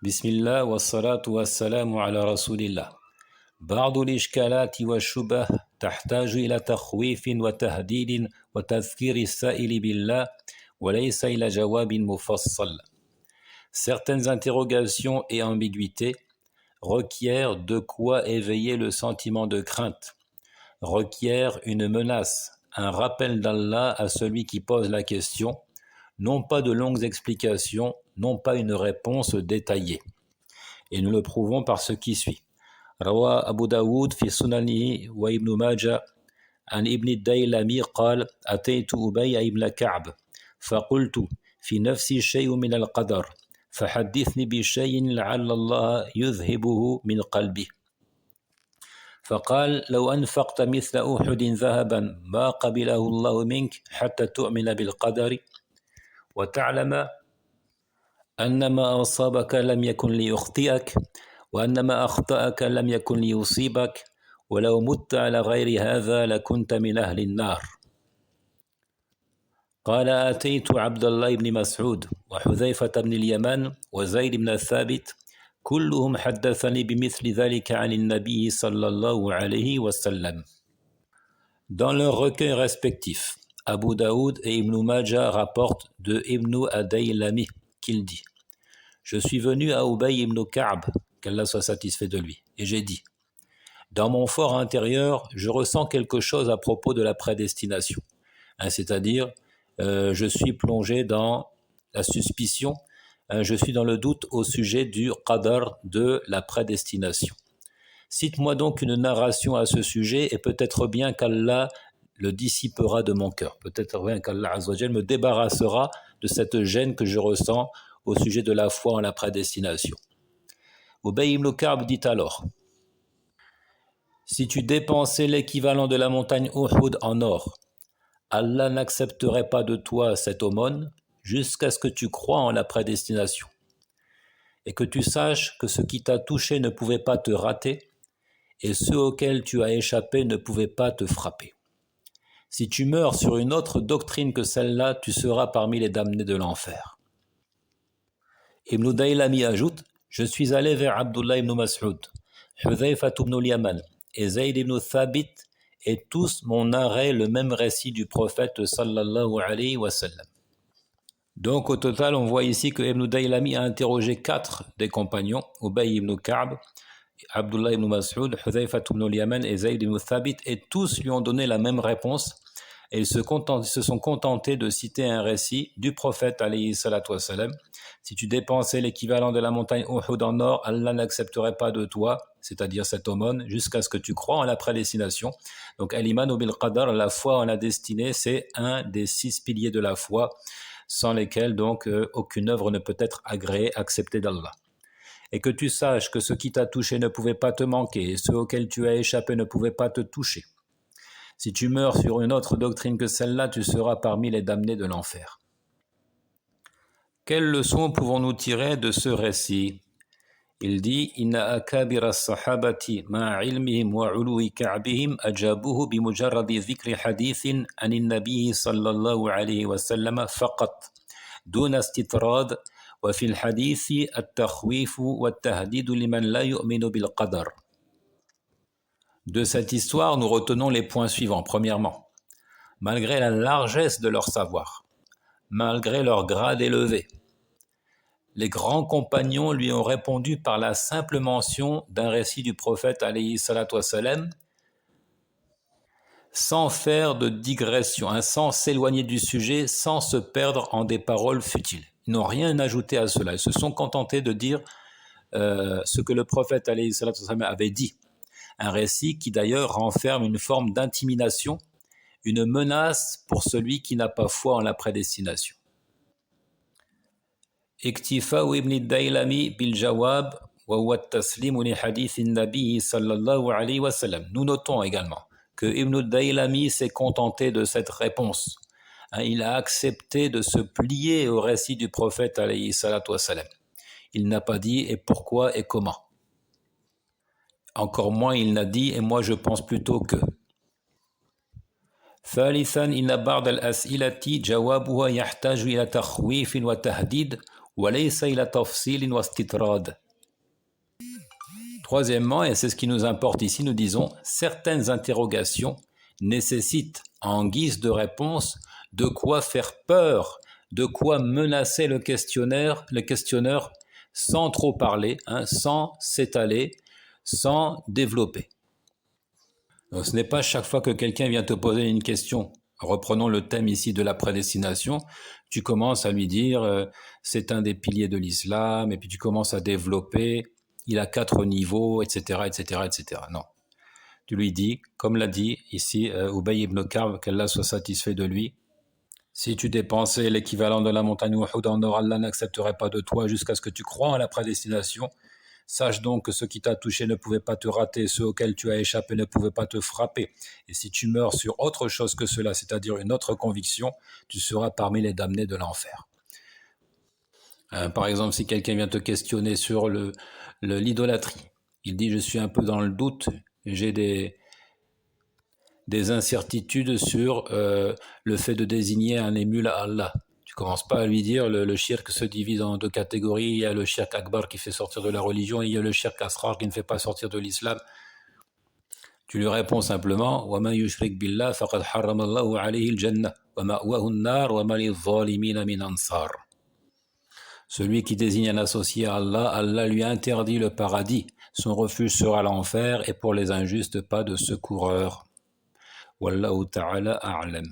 بسم الله والصلاة والسلام على رسول الله. بعض الإشكالات والشبه تحتاج إلى تخويف وتهديد وتذكير السائل بالله وليس إلى جواب مفصل. Certaines interrogations et ambiguïtés requièrent de quoi éveiller le sentiment de crainte, requièrent une menace, un rappel d'Allah à celui qui pose la question, non pas de longues explications, non pas une réponse détaillée. Et nous le prouvons par ce qui suit. روى أبو داود في سننه وابن ماجه عن ابن الديلمي قال أتيت أبي بن كعب فقلت في نفسي شيء من القدر فحدثني بشيء لعل الله يذهبه من قلبي فقال لو أنفقت مثل أحد ذهبا ما قبله الله منك حتى تؤمن بالقدر وتعلم أن ما أصابك لم يكن ليخطئك وأن ما أخطأك لم يكن ليصيبك ولو مت على غير هذا لكنت من أهل النار. قال أتيت عبد الله بن مسعود وحذيفة بن اليمان وزيد بن ثابت كلهم حدثني بمثل ذلك عن النبي صلى الله عليه وسلم. Dans leurs recueils respectifs, Abu Daoud et Ibn Majah rapportent de Ibn Adaylami qu'il dit: Je suis venu à Ubay ibn Ka'b, qu'Allah soit satisfait de lui, et j'ai dit: Dans mon fort intérieur, je ressens quelque chose à propos de la prédestination. C'est-à-dire, je suis plongé dans la suspicion, je suis dans le doute au sujet du qadar, de la prédestination. Cite-moi donc une narration à ce sujet et peut-être bien qu'Allah le dissipera de mon cœur. Peut-être bien qu'Allah Azzawajal me débarrassera de cette gêne que je ressens au sujet de la foi en la prédestination. Ubay ibn Ka'b dit alors: Si tu dépensais l'équivalent de la montagne Uhud en or, Allah n'accepterait pas de toi cette aumône jusqu'à ce que tu crois en la prédestination et que tu saches que ce qui t'a touché ne pouvait pas te rater et ceux auxquels tu as échappé ne pouvaient pas te frapper. Si tu meurs sur une autre doctrine que celle-là, tu seras parmi les damnés de l'enfer. Ibn Daylami ajoute: Je suis allé vers Abdullah ibn Mas'ud, Hudhayfa ibn al-Yaman et Zayd ibn Thabit, et tous m'ont narré le même récit du prophète sallallahu alayhi wa sallam. Donc au total, on voit ici que Ibn Daylami a interrogé 4 des compagnons, Ubay ibn Ka'b, Abdullah ibn Mas'ud, Hudhayfa ibn al-Yaman et Zayd ibn Thabit, et tous lui ont donné la même réponse, et ils se sont contentés de citer un récit du prophète alayhi salatu wa salam. Si tu dépensais l'équivalent de la montagne Uhud en or, Allah n'accepterait pas de toi, c'est-à-dire cette aumône, jusqu'à ce que tu crois en la prédestination. Donc al-iman bil qadar, la foi en la destinée, c'est un des 6 piliers de la foi, sans lesquels donc aucune œuvre ne peut être agréée, acceptée d'Allah. Et que tu saches que ce qui t'a touché ne pouvait pas te manquer, et ceux auxquels tu as échappé ne pouvaient pas te toucher. Si tu meurs sur une autre doctrine que celle-là, tu seras parmi les damnés de l'enfer. Quelles leçons pouvons-nous tirer de ce récit? Il dit: Inna akabira as-sahabati ma'a ilmihim wa 'uluwi ka'bihim ajabuhu bi mujarradi dhikri hadithin 'ani an-nabiy sallallahu alayhi wa sallam faqat duna istitrad wa fi al-hadithi at-takhwif wa at-tahdid liman la yu'minu bil qadar. De cette histoire, nous retenons les points suivants. Premièrement, malgré la largesse de leur savoir, malgré leur grade élevé, les grands compagnons lui ont répondu par la simple mention d'un récit du prophète alayhi salatu wassalam, sans faire de digression, sans s'éloigner du sujet, sans se perdre en des paroles futiles. Ils n'ont rien ajouté à cela. Ils se sont contentés de dire ce que le prophète alayhi salatu wassalam avait dit. Un récit qui d'ailleurs renferme une forme d'intimidation, une menace pour celui qui n'a pas foi en la prédestination. اكتفاء ابن الديلمي بالجواب وهو التسليم لحديث النبي صلى الله عليه وسلم. Nous notons également que Ibn al-Daylami s'est contenté de cette réponse. Il a accepté de se plier au récit du prophète alayhi salatu wassalam. Il n'a pas dit et pourquoi et comment. Encore moins il n'a dit et moi je pense plutôt que. ثالثا إن بعض الأسئلة جوابها يحتاج إلى تخويف وتهديد وليس إلى تفصيل واستطراد. Troisièmement, et c'est ce qui nous importe ici, nous disons certaines interrogations nécessitent en guise de réponse de quoi faire peur, de quoi menacer le questionneur sans trop parler, sans s'étaler, sans développer. Donc, ce n'est pas chaque fois que quelqu'un vient te poser une question. Reprenons le thème ici de la prédestination. Tu commences à lui dire c'est un des piliers de l'islam, et puis tu commences à développer. Il a 4 niveaux, etc., etc., etc. Non. Tu lui dis, comme l'a dit ici Ubay ibn Ka'b, qu'Allah soit satisfait de lui, si tu dépensais l'équivalent de la montagne Uhud en or, Allah n'accepterait pas de toi jusqu'à ce que tu crois en la prédestination. Sache donc que ce qui t'a touché ne pouvait pas te rater, ceux auxquels tu as échappé ne pouvaient pas te frapper. Et si tu meurs sur autre chose que cela, c'est-à-dire une autre conviction, tu seras parmi les damnés de l'enfer. Par exemple, si quelqu'un vient te questionner sur l'idolâtrie, il dit je suis un peu dans le doute, j'ai des incertitudes sur le fait de désigner un émule à Allah. Tu commences pas à lui dire le shirk se divise en 2 catégories, il y a le shirk akbar qui fait sortir de la religion et il y a le shirk asrar qui ne fait pas sortir de l'islam. Tu lui réponds simplement wa man yushrik billah faqad harrama Allahu alayhi al-jannah wa ma'wahu an-nar wa ma lidh-dhalimina min ansar. Celui qui désigne un associé à Allah, Allah lui interdit le paradis. Son refuge sera l'enfer et pour les injustes, pas de secoureur. Wallahu ta'ala a'lam.